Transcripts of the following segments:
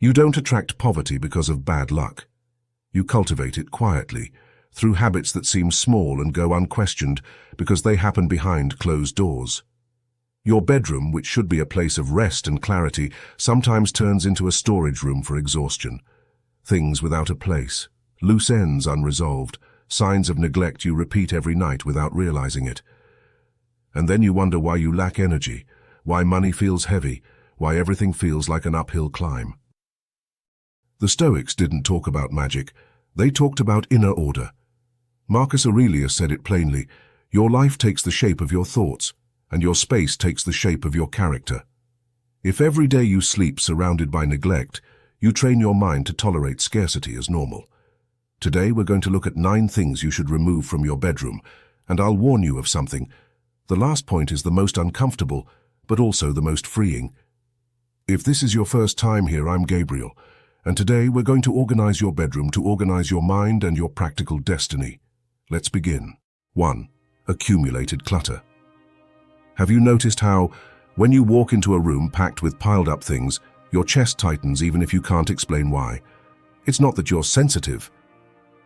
You don't attract poverty because of bad luck. You cultivate it quietly, through habits that seem small and go unquestioned because they happen behind closed doors. Your bedroom, which should be a place of rest and clarity, sometimes turns into a storage room for exhaustion. Things without a place, loose ends unresolved, signs of neglect you repeat every night without realizing it. And then you wonder why you lack energy, why money feels heavy, why everything feels like an uphill climb. The Stoics didn't talk about magic, they talked about inner order. Marcus Aurelius said it plainly, your life takes the shape of your thoughts, and your space takes the shape of your character. If every day you sleep surrounded by neglect, you train your mind to tolerate scarcity as normal. Today we're going to look at 9 things you should remove from your bedroom, and I'll warn you of something. The last point is the most uncomfortable, but also the most freeing. If this is your first time here, I'm Gabriel, and today we're going to organize your bedroom to organize your mind and your practical destiny. Let's begin. 1. Accumulated clutter. Have you noticed how, when you walk into a room packed with piled-up things, your chest tightens even if you can't explain why? It's not that you're sensitive.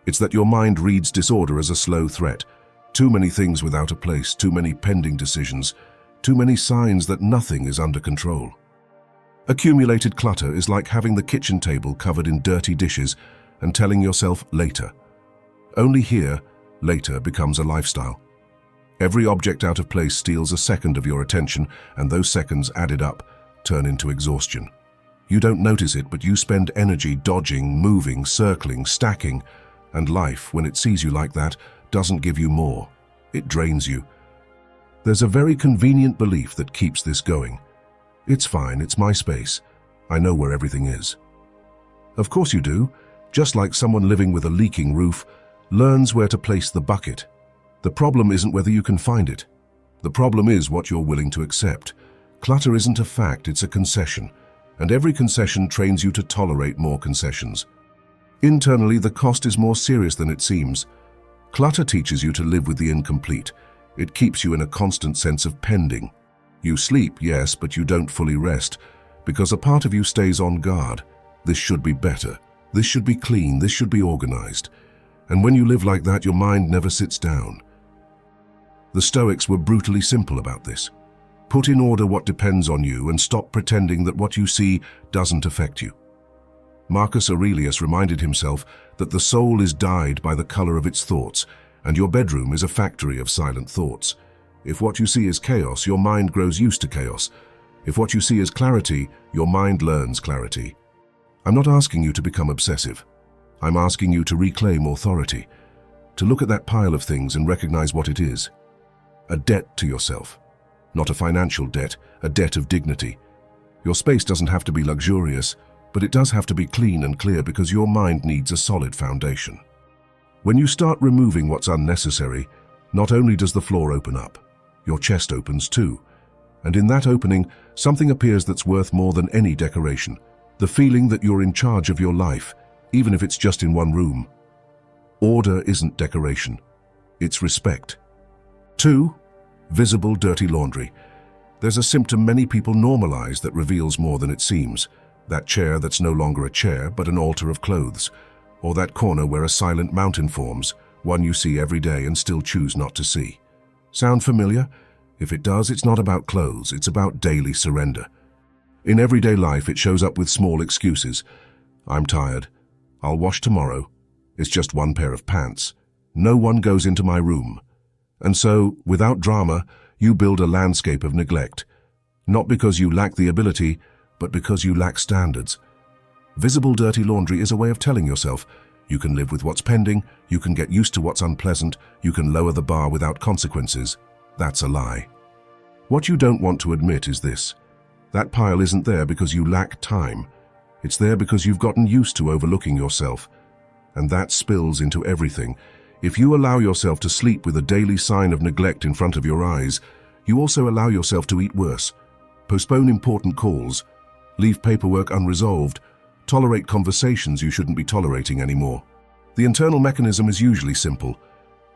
It's that your mind reads disorder as a slow threat. Too many things without a place, too many pending decisions, too many signs that nothing is under control. Accumulated clutter is like having the kitchen table covered in dirty dishes and telling yourself later. Only here, later becomes a lifestyle. Every object out of place steals a second of your attention, and those seconds added up turn into exhaustion. You don't notice it, but you spend energy dodging, moving, circling, stacking, and life, when it sees you like that, doesn't give you more. It drains you. There's a very convenient belief that keeps this going. It's fine, it's my space. I know where everything is. Of course you do, just like someone living with a leaking roof learns where to place the bucket. The problem isn't whether you can find it. The problem is what you're willing to accept. Clutter isn't a fact, it's a concession, and every concession trains you to tolerate more concessions. Internally, the cost is more serious than it seems. Clutter teaches you to live with the incomplete. It keeps you in a constant sense of pending. You sleep, yes, but you don't fully rest, because a part of you stays on guard. This should be better. This should be clean. This should be organized. And when you live like that, your mind never sits down. The Stoics were brutally simple about this. Put in order what depends on you and stop pretending that what you see doesn't affect you. Marcus Aurelius reminded himself that the soul is dyed by the color of its thoughts, and your bedroom is a factory of silent thoughts. If what you see is chaos, your mind grows used to chaos. If what you see is clarity, your mind learns clarity. I'm not asking you to become obsessive. I'm asking you to reclaim authority, to look at that pile of things and recognize what it is. A debt to yourself. Not a financial debt, a debt of dignity. Your space doesn't have to be luxurious, but it does have to be clean and clear because your mind needs a solid foundation. When you start removing what's unnecessary, not only does the floor open up, your chest opens too. And in that opening, something appears that's worth more than any decoration. The feeling that you're in charge of your life, even if it's just in one room. Order isn't decoration, it's respect. 2. Visible dirty laundry. There's a symptom many people normalize that reveals more than it seems. That chair that's no longer a chair, but an altar of clothes. Or that corner where a silent mountain forms, one you see every day and still choose not to see. Sound familiar? If it does, it's not about clothes, it's about daily surrender. In everyday life, it shows up with small excuses. I'm tired. I'll wash tomorrow. It's just one pair of pants. No one goes into my room. And so, without drama, you build a landscape of neglect. Not because you lack the ability, but because you lack standards. Visible dirty laundry is a way of telling yourself, you can live with what's pending, you can get used to what's unpleasant, you can lower the bar without consequences. That's a lie. What you don't want to admit is this. That pile isn't there because you lack time. It's there because you've gotten used to overlooking yourself. And that spills into everything. If you allow yourself to sleep with a daily sign of neglect in front of your eyes, you also allow yourself to eat worse, postpone important calls, leave paperwork unresolved, tolerate conversations you shouldn't be tolerating anymore. The internal mechanism is usually simple.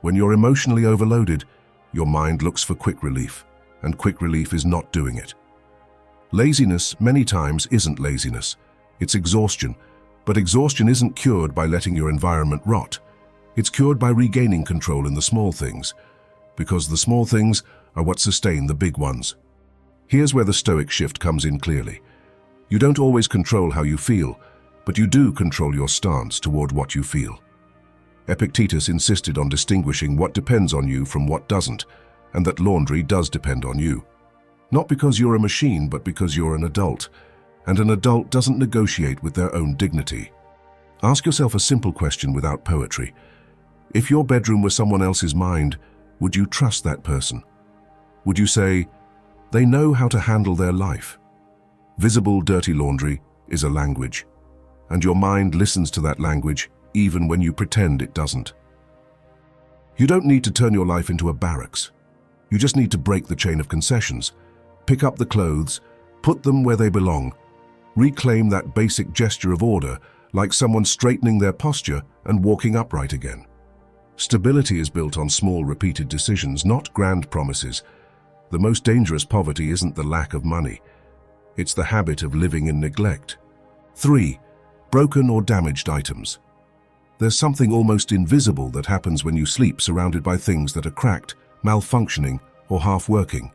When you're emotionally overloaded, your mind looks for quick relief, and quick relief is not doing it. Laziness, many times, isn't laziness. It's exhaustion. But exhaustion isn't cured by letting your environment rot. It's cured by regaining control in the small things, because the small things are what sustain the big ones. Here's where the Stoic shift comes in clearly. You don't always control how you feel, but you do control your stance toward what you feel. Epictetus insisted on distinguishing what depends on you from what doesn't, and that laundry does depend on you. Not because you're a machine, but because you're an adult, and an adult doesn't negotiate with their own dignity. Ask yourself a simple question without poetry. If your bedroom were someone else's mind, would you trust that person? Would you say, they know how to handle their life? Visible dirty laundry is a language, and your mind listens to that language even when you pretend it doesn't. You don't need to turn your life into a barracks. You just need to break the chain of concessions, pick up the clothes, put them where they belong, reclaim that basic gesture of order, like someone straightening their posture and walking upright again. Stability is built on small, repeated decisions, not grand promises. The most dangerous poverty isn't the lack of money. It's the habit of living in neglect. 3. Broken or damaged items. There's something almost invisible that happens when you sleep surrounded by things that are cracked, malfunctioning, or half-working.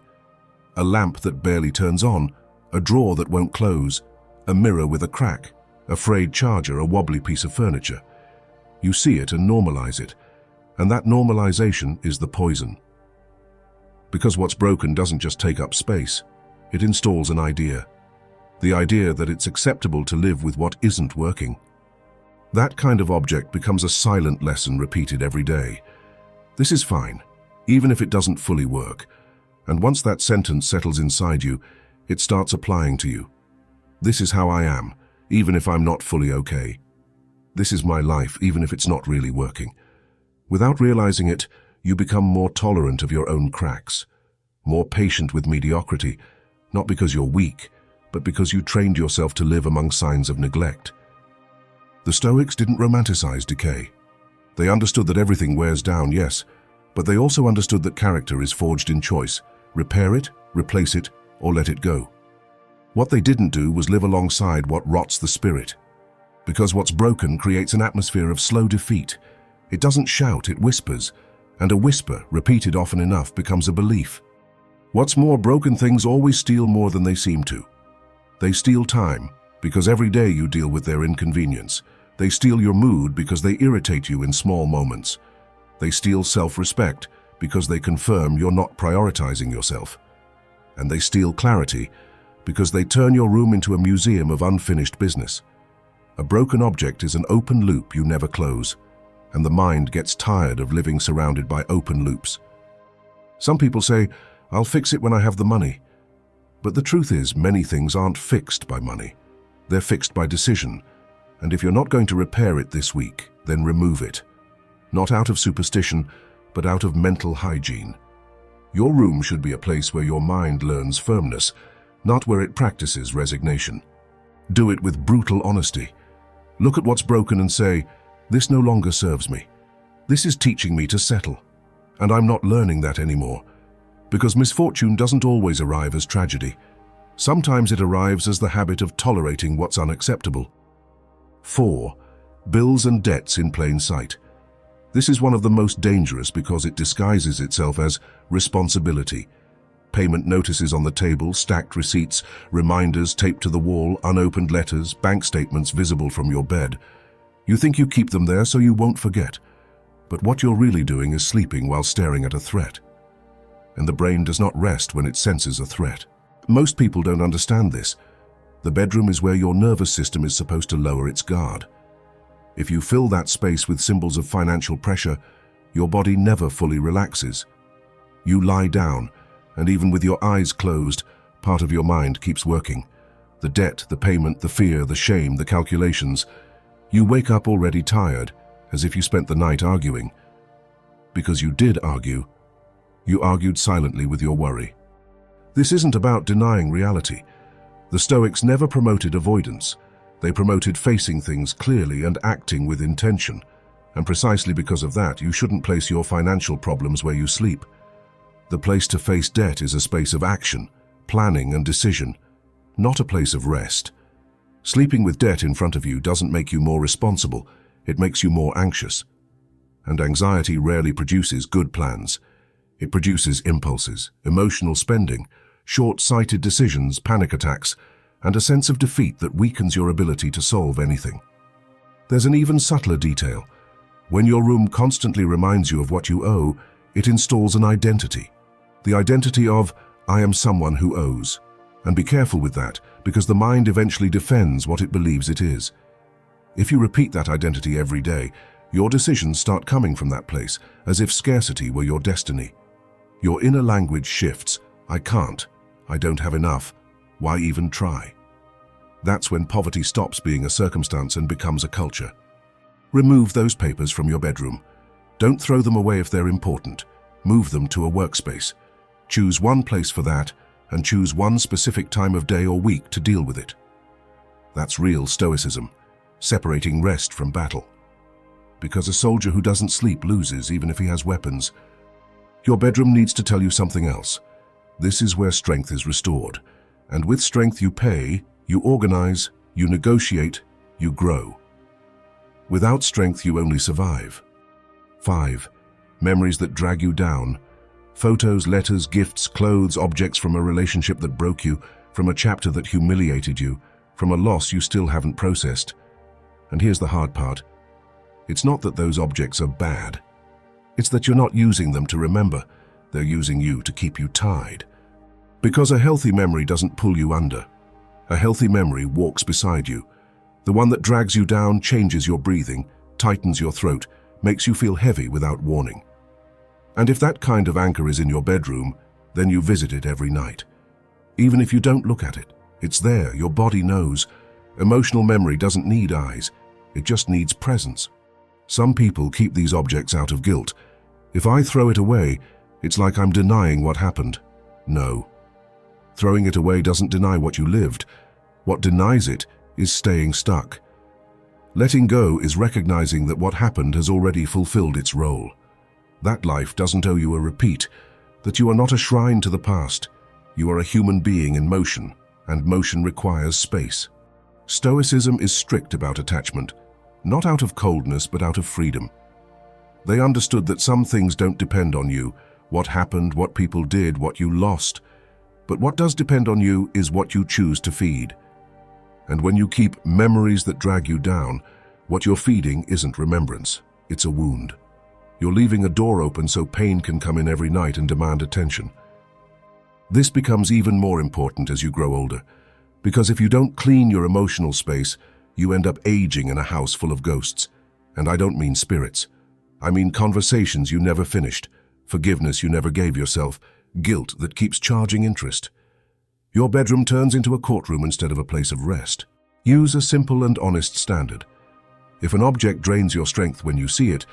A lamp that barely turns on, a drawer that won't close, a mirror with a crack, a frayed charger, a wobbly piece of furniture. You see it and normalize it, and that normalization is the poison. Because what's broken doesn't just take up space, it installs an idea. The idea that it's acceptable to live with what isn't working. That kind of object becomes a silent lesson repeated every day. This is fine, even if it doesn't fully work. And once that sentence settles inside you, it starts applying to you. This is how I am, even if I'm not fully okay. This is my life, even if it's not really working. Without realizing it, you become more tolerant of your own cracks, more patient with mediocrity, not because you're weak, but because you trained yourself to live among signs of neglect. The Stoics didn't romanticize decay. They understood that everything wears down, yes, but they also understood that character is forged in choice. Repair it, replace it, or let it go. What they didn't do was live alongside what rots the spirit. Because what's broken creates an atmosphere of slow defeat. It doesn't shout, it whispers, and a whisper, repeated often enough, becomes a belief. What's more, broken things always steal more than they seem to. They steal time, because every day you deal with their inconvenience. They steal your mood because they irritate you in small moments. They steal self-respect because they confirm you're not prioritizing yourself. And they steal clarity because they turn your room into a museum of unfinished business. A broken object is an open loop you never close, and the mind gets tired of living surrounded by open loops. Some people say, I'll fix it when I have the money. But the truth is, many things aren't fixed by money. They're fixed by decision. And if you're not going to repair it this week, then remove it. Not out of superstition, but out of mental hygiene. Your room should be a place where your mind learns firmness, not where it practices resignation. Do it with brutal honesty. Look at what's broken and say, this no longer serves me. This is teaching me to settle. And I'm not learning that anymore. Because misfortune doesn't always arrive as tragedy. Sometimes it arrives as the habit of tolerating what's unacceptable. 4. Bills and debts in plain sight. This is one of the most dangerous because it disguises itself as responsibility. Payment notices on the table, stacked receipts, reminders taped to the wall, unopened letters, bank statements visible from your bed. You think you keep them there so you won't forget. But what you're really doing is sleeping while staring at a threat. And the brain does not rest when it senses a threat. Most people don't understand this. The bedroom is where your nervous system is supposed to lower its guard. If you fill that space with symbols of financial pressure, your body never fully relaxes. You lie down, and even with your eyes closed, part of your mind keeps working. The debt, the payment, the fear, the shame, the calculations. You wake up already tired, as if you spent the night arguing. Because you did argue. You argued silently with your worry. This isn't about denying reality. The Stoics never promoted avoidance. They promoted facing things clearly and acting with intention. And precisely because of that, you shouldn't place your financial problems where you sleep. The place to face debt is a space of action, planning and decision, not a place of rest. Sleeping with debt in front of you doesn't make you more responsible, it makes you more anxious. And anxiety rarely produces good plans. It produces impulses, emotional spending, short-sighted decisions, panic attacks, and a sense of defeat that weakens your ability to solve anything. There's an even subtler detail. When your room constantly reminds you of what you owe, it installs an identity. The identity of, I am someone who owes. And be careful with that, because the mind eventually defends what it believes it is. If you repeat that identity every day, your decisions start coming from that place, as if scarcity were your destiny. Your inner language shifts. I can't. I don't have enough. Why even try? That's when poverty stops being a circumstance and becomes a culture. Remove those papers from your bedroom. Don't throw them away if they're important. Move them to a workspace. Choose one place for that, and choose one specific time of day or week to deal with it. That's real Stoicism, separating rest from battle. Because a soldier who doesn't sleep loses even if he has weapons. Your bedroom needs to tell you something else. This is where strength is restored. And with strength you pay, you organize, you negotiate, you grow. Without strength you only survive. 5. Memories that drag you down. Photos, letters, gifts, clothes, objects from a relationship that broke you, from a chapter that humiliated you, from a loss you still haven't processed. And here's the hard part. It's not that those objects are bad. It's that you're not using them to remember. They're using you to keep you tied. Because a healthy memory doesn't pull you under. A healthy memory walks beside you. The one that drags you down changes your breathing, tightens your throat, makes you feel heavy without warning. And if that kind of anchor is in your bedroom, then you visit it every night. Even if you don't look at it, it's there, your body knows. Emotional memory doesn't need eyes, it just needs presence. Some people keep these objects out of guilt. If I throw it away, it's like I'm denying what happened. No. Throwing it away doesn't deny what you lived. What denies it is staying stuck. Letting go is recognizing that what happened has already fulfilled its role. That life doesn't owe you a repeat, that you are not a shrine to the past. You are a human being in motion, and motion requires space. Stoicism is strict about attachment, not out of coldness but out of freedom. They understood that some things don't depend on you, what happened, what people did, what you lost. But what does depend on you is what you choose to feed. And when you keep memories that drag you down, what you're feeding isn't remembrance, it's a wound. You're leaving a door open so pain can come in every night and demand attention. This becomes even more important as you grow older, because if you don't clean your emotional space, you end up aging in a house full of ghosts. And I don't mean spirits. I mean conversations you never finished, forgiveness you never gave yourself, guilt that keeps charging interest. Your bedroom turns into a courtroom instead of a place of rest. Use a simple and honest standard. If an object drains your strength when you see it,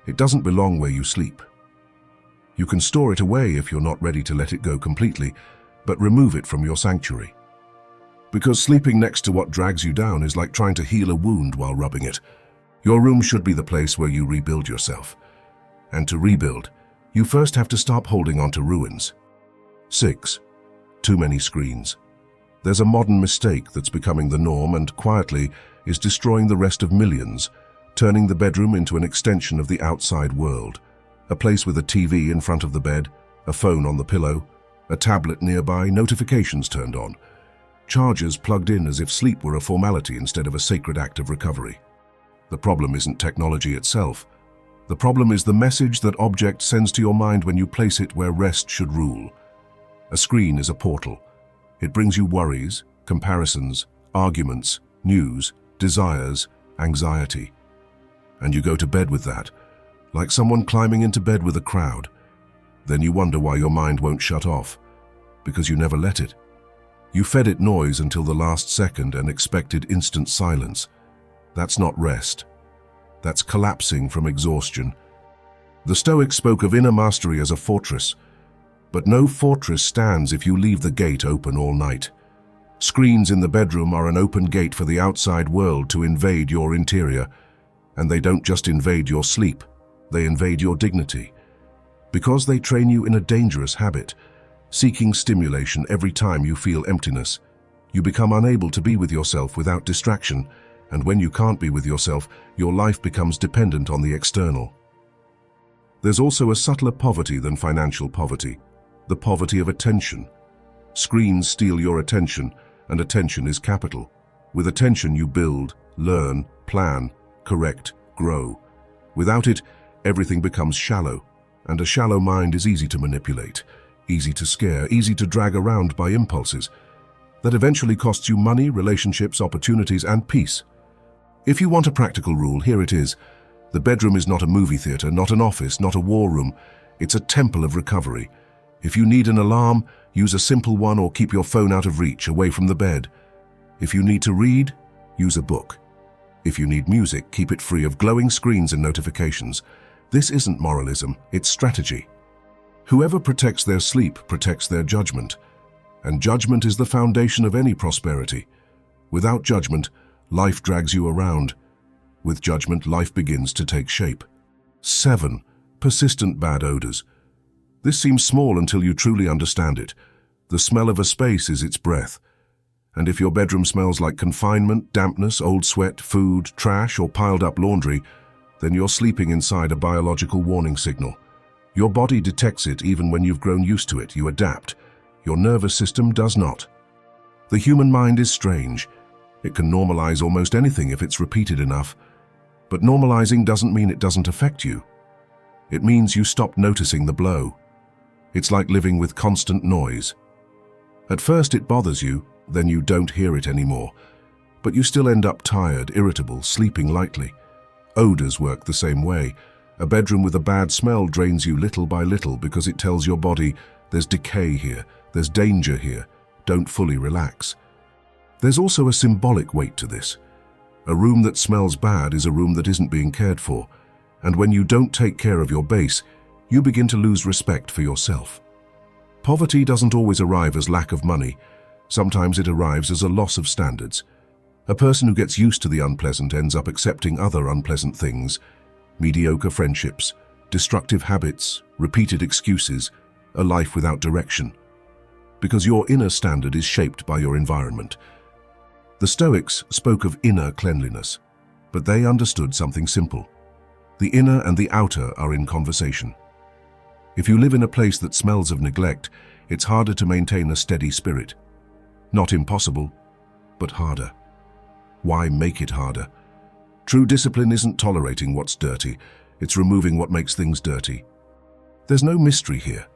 it doesn't belong where you sleep. You can store it away if you're not ready to let it go completely, but remove it from your sanctuary. Because sleeping next to what drags you down is like trying to heal a wound while rubbing it. Your room should be the place where you rebuild yourself. And to rebuild, you first have to stop holding on to ruins. 6. Too many screens. There's a modern mistake that's becoming the norm and quietly is destroying the rest of millions, turning the bedroom into an extension of the outside world. A place with a TV in front of the bed, a phone on the pillow, a tablet nearby, notifications turned on, chargers plugged in as if sleep were a formality instead of a sacred act of recovery. The problem isn't technology itself. The problem is the message that object sends to your mind when you place it where rest should rule. A screen is a portal. It brings you worries, comparisons, arguments, news, desires, anxiety. And you go to bed with that, like someone climbing into bed with a crowd. Then you wonder why your mind won't shut off, because you never let it. You fed it noise until the last second and expected instant silence. That's not rest. That's collapsing from exhaustion. The Stoics spoke of inner mastery as a fortress, but no fortress stands if you leave the gate open all night. Screens in the bedroom are an open gate for the outside world to invade your interior, and they don't just invade your sleep, they invade your dignity. Because they train you in a dangerous habit, seeking stimulation every time you feel emptiness. You become unable to be with yourself without distraction, and when you can't be with yourself, your life becomes dependent on the external. There's also a subtler poverty than financial poverty, the poverty of attention. Screens steal your attention, and attention is capital. With attention you build, learn, plan, correct, grow. Without it, everything becomes shallow, and a shallow mind is easy to manipulate, easy to scare, easy to drag around by impulses. That eventually costs you money, relationships, opportunities, and peace. If you want a practical rule, here it is. The bedroom is not a movie theater, not an office, not a war room. It's a temple of recovery. If you need an alarm, use a simple one or keep your phone out of reach, away from the bed. If you need to read, use a book. If you need music, keep it free of glowing screens and notifications. This isn't moralism, it's strategy. Whoever protects their sleep protects their judgment. And judgment is the foundation of any prosperity. Without judgment, life drags you around. With judgment, life begins to take shape. 7. Persistent bad odors. This seems small until you truly understand it. The smell of a space is its breath. And if your bedroom smells like confinement, dampness, old sweat, food, trash, or piled-up laundry, then you're sleeping inside a biological warning signal. Your body detects it even when you've grown used to it. You adapt. Your nervous system does not. The human mind is strange. It can normalize almost anything if it's repeated enough. But normalizing doesn't mean it doesn't affect you. It means you stop noticing the blow. It's like living with constant noise. At first it bothers you, then you don't hear it anymore. But you still end up tired, irritable, sleeping lightly. Odors work the same way. A bedroom with a bad smell drains you little by little because it tells your body, there's decay here, there's danger here, don't fully relax. There's also a symbolic weight to this. A room that smells bad is a room that isn't being cared for, and when you don't take care of your base, you begin to lose respect for yourself. Poverty doesn't always arrive as lack of money. Sometimes it arrives as a loss of standards. A person who gets used to the unpleasant ends up accepting other unpleasant things, mediocre friendships, destructive habits, repeated excuses, a life without direction. Because your inner standard is shaped by your environment. The Stoics spoke of inner cleanliness, but they understood something simple. The inner and the outer are in conversation. If you live in a place that smells of neglect, it's harder to maintain a steady spirit. Not impossible, but harder. Why make it harder? True discipline isn't tolerating what's dirty, it's removing what makes things dirty. There's no mystery here.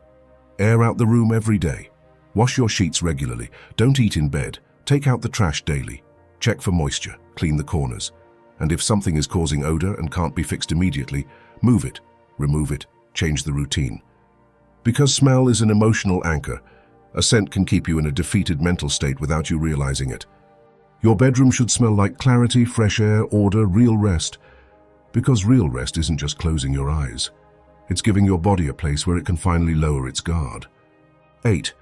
Air out the room every day. Wash your sheets regularly. Don't eat in bed. Take out the trash daily. Check for moisture. Clean the corners. And if something is causing odor and can't be fixed immediately, move it, remove it, change the routine. Because smell is an emotional anchor, a scent can keep you in a defeated mental state without you realizing it. Your bedroom should smell like clarity, fresh air, order, real rest. Because real rest isn't just closing your eyes. It's giving your body a place where it can finally lower its guard. 8.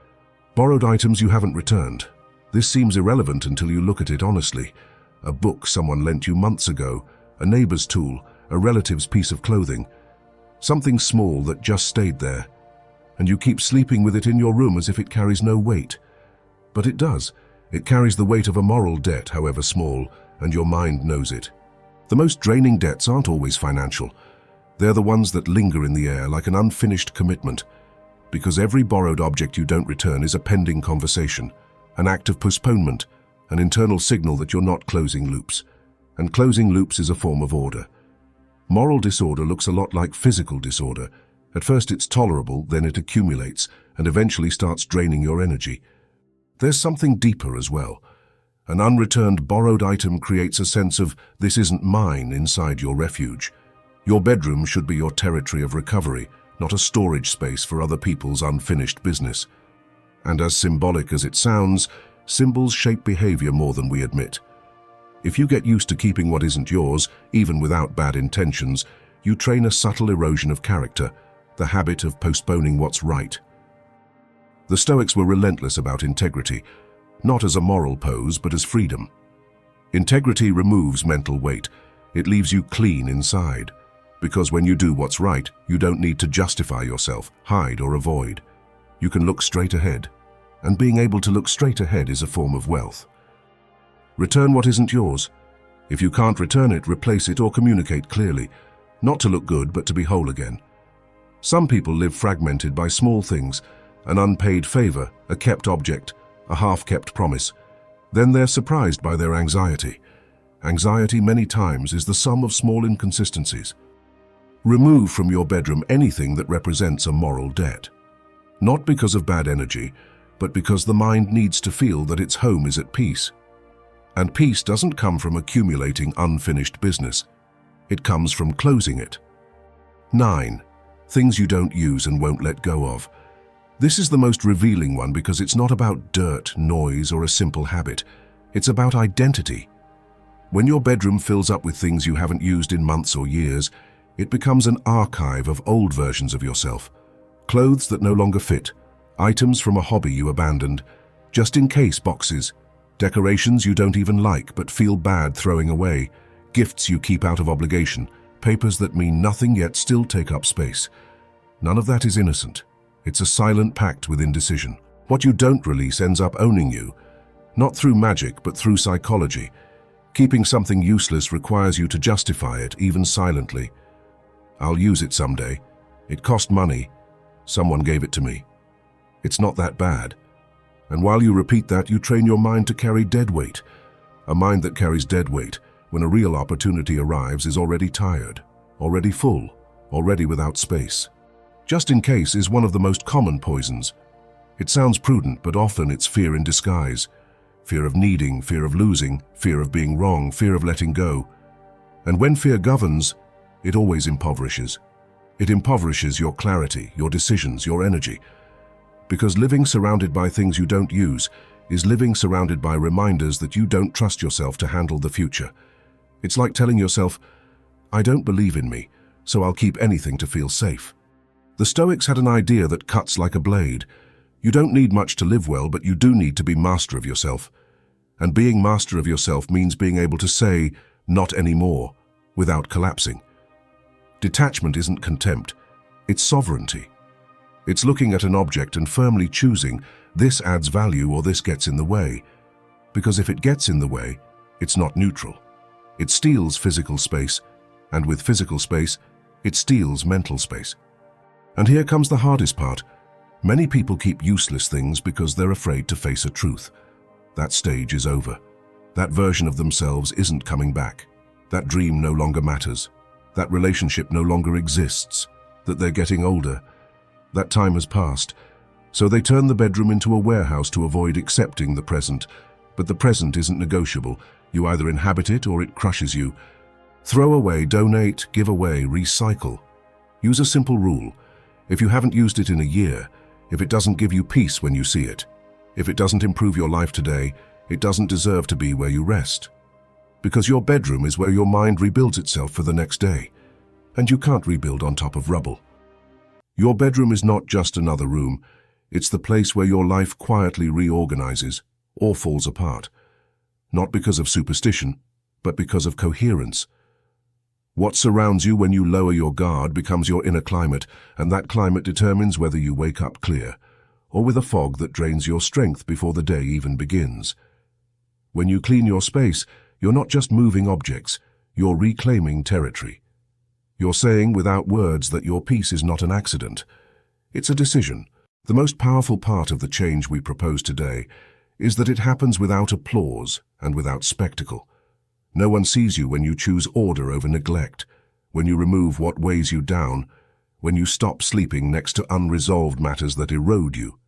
Borrowed items you haven't returned. This seems irrelevant until you look at it honestly. A book someone lent you months ago, a neighbor's tool, a relative's piece of clothing. Something small that just stayed there. And you keep sleeping with it in your room as if it carries no weight. But it does. It carries the weight of a moral debt, however small, and your mind knows it. The most draining debts aren't always financial. They're the ones that linger in the air like an unfinished commitment. Because every borrowed object you don't return is a pending conversation, an act of postponement, an internal signal that you're not closing loops. And closing loops is a form of order. Moral disorder looks a lot like physical disorder. At first it's tolerable, then it accumulates, and eventually starts draining your energy. There's something deeper as well. An unreturned borrowed item creates a sense of, this isn't mine, inside your refuge. Your bedroom should be your territory of recovery, not a storage space for other people's unfinished business. And as symbolic as it sounds, symbols shape behavior more than we admit. If you get used to keeping what isn't yours, even without bad intentions, you train a subtle erosion of character, the habit of postponing what's right. The Stoics were relentless about integrity, not as a moral pose, but as freedom. Integrity removes mental weight. It leaves you clean inside. Because when you do what's right, you don't need to justify yourself, hide or avoid. You can look straight ahead. And being able to look straight ahead is a form of wealth. Return what isn't yours. If you can't return it, replace it or communicate clearly, not to look good but to be whole again. Some people live fragmented by small things, an unpaid favor, a kept object, a half-kept promise. Then they're surprised by their anxiety. Anxiety many times is the sum of small inconsistencies. Remove from your bedroom anything that represents a moral debt. Not because of bad energy, but because the mind needs to feel that its home is at peace. And peace doesn't come from accumulating unfinished business. It comes from closing it. 9. Things you don't use and won't let go of. This is the most revealing one because it's not about dirt, noise, or a simple habit. It's about identity. When your bedroom fills up with things you haven't used in months or years, it becomes an archive of old versions of yourself. Clothes that no longer fit, items from a hobby you abandoned, just-in-case boxes, decorations you don't even like but feel bad throwing away, gifts you keep out of obligation, papers that mean nothing yet still take up space. None of that is innocent. It's a silent pact with indecision. What you don't release ends up owning you, not through magic but through psychology. Keeping something useless requires you to justify it, even silently. I'll use it someday. It cost money. Someone gave it to me. It's not that bad. And while you repeat that, you train your mind to carry dead weight. A mind that carries dead weight, when a real opportunity arrives, is already tired, already full, already without space. Just in case is one of the most common poisons. It sounds prudent, but often it's fear in disguise. Fear of needing, fear of losing, fear of being wrong, fear of letting go. And when fear governs, it always impoverishes. It impoverishes your clarity, your decisions, your energy. Because living surrounded by things you don't use is living surrounded by reminders that you don't trust yourself to handle the future. It's like telling yourself, I don't believe in me, so I'll keep anything to feel safe. The Stoics had an idea that cuts like a blade. You don't need much to live well, but you do need to be master of yourself. And being master of yourself means being able to say, not anymore, without collapsing. Detachment isn't contempt, it's sovereignty. It's looking at an object and firmly choosing, this adds value or this gets in the way. Because if it gets in the way, it's not neutral. It steals physical space, and with physical space, it steals mental space. And here comes the hardest part. Many people keep useless things because they're afraid to face a truth. That stage is over. That version of themselves isn't coming back. That dream no longer matters. That relationship no longer exists. That they're getting older. That time has passed. So they turn the bedroom into a warehouse to avoid accepting the present. But the present isn't negotiable. You either inhabit it or it crushes you. Throw away, donate, give away, recycle. Use a simple rule. If you haven't used it in a year, if it doesn't give you peace when you see it, if it doesn't improve your life today, it doesn't deserve to be where you rest. Because your bedroom is where your mind rebuilds itself for the next day, and you can't rebuild on top of rubble. Your bedroom is not just another room, it's the place where your life quietly reorganizes or falls apart. Not because of superstition, but because of coherence. What surrounds you when you lower your guard becomes your inner climate, and that climate determines whether you wake up clear, or with a fog that drains your strength before the day even begins. When you clean your space, you're not just moving objects, you're reclaiming territory. You're saying without words that your peace is not an accident. It's a decision. The most powerful part of the change we propose today is that it happens without applause and without spectacle. No one sees you when you choose order over neglect, when you remove what weighs you down, when you stop sleeping next to unresolved matters that erode you.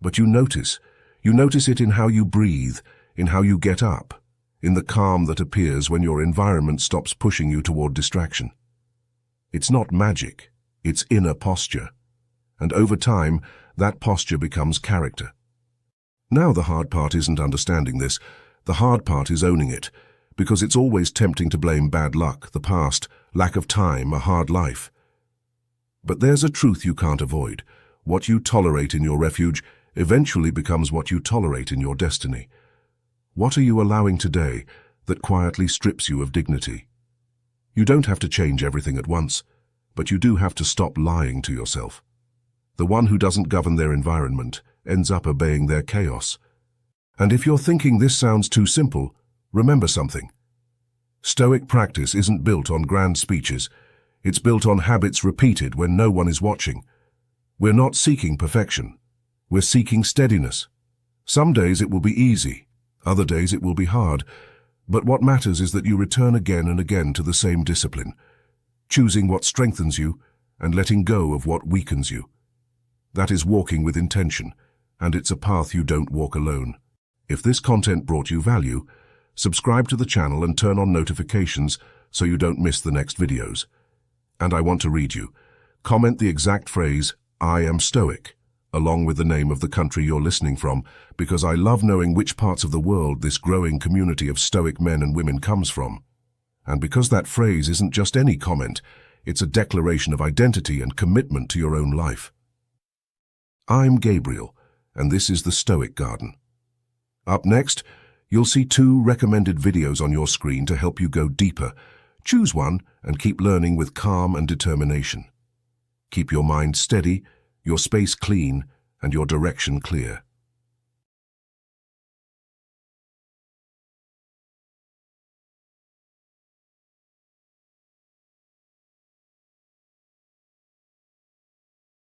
But you notice it in how you breathe, in how you get up, in the calm that appears when your environment stops pushing you toward distraction. It's not magic, it's inner posture. And over time, that posture becomes character. Now the hard part isn't understanding this, the hard part is owning it, because it's always tempting to blame bad luck, the past, lack of time, a hard life. But there's a truth you can't avoid. What you tolerate in your refuge eventually becomes what you tolerate in your destiny. What are you allowing today that quietly strips you of dignity? You don't have to change everything at once, but you do have to stop lying to yourself. The one who doesn't govern their environment ends up obeying their chaos. And if you're thinking this sounds too simple, Remember something. Stoic practice isn't built on grand speeches. It's built on habits repeated when no one is watching. We're not seeking perfection. We're seeking steadiness. Some days it will be easy. Other days it will be hard. But what matters is that you return again and again to the same discipline, choosing what strengthens you and letting go of what weakens you. That is walking with intention, and it's a path you don't walk alone. If this content brought you value, subscribe to the channel and turn on notifications so you don't miss the next videos. And I want to read you. Comment the exact phrase, "I am Stoic," along with the name of the country you're listening from, because I love knowing which parts of the world this growing community of Stoic men and women comes from. And because that phrase isn't just any comment, it's a declaration of identity and commitment to your own life. I'm Gabriel, and this is the Stoic Garden. Up next, you'll see 2 recommended videos on your screen to help you go deeper. Choose one and keep learning with calm and determination. Keep your mind steady, your space clean, and your direction clear.